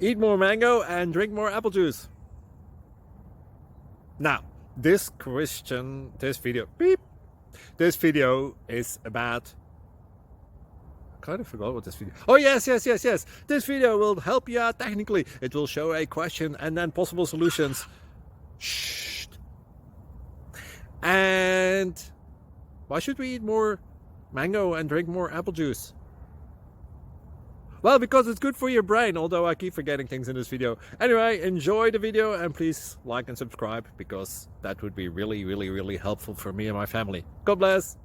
Eat more mango and drink more apple juice. Now, this video is about, I kind of forgot what this video. Oh, yes. This video will help you out technically. It will show a question and then possible solutions. Shh. And why should we eat more mango and drink more apple juice? Well, because it's good for your brain, although I keep forgetting things in this video. Anyway, enjoy the video and please like and subscribe, because that would be really helpful for me and my family. God bless!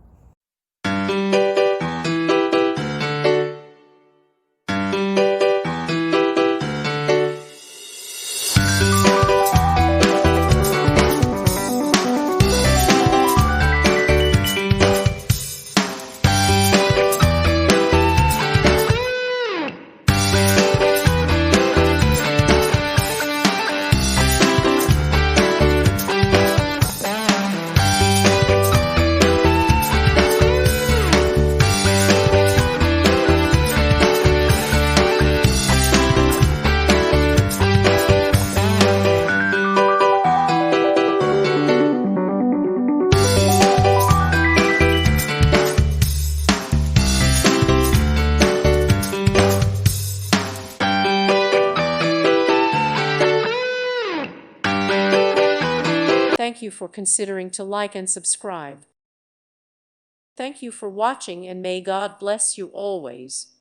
Thank you for considering to like and subscribe. Thank you for watching, and may God bless you always.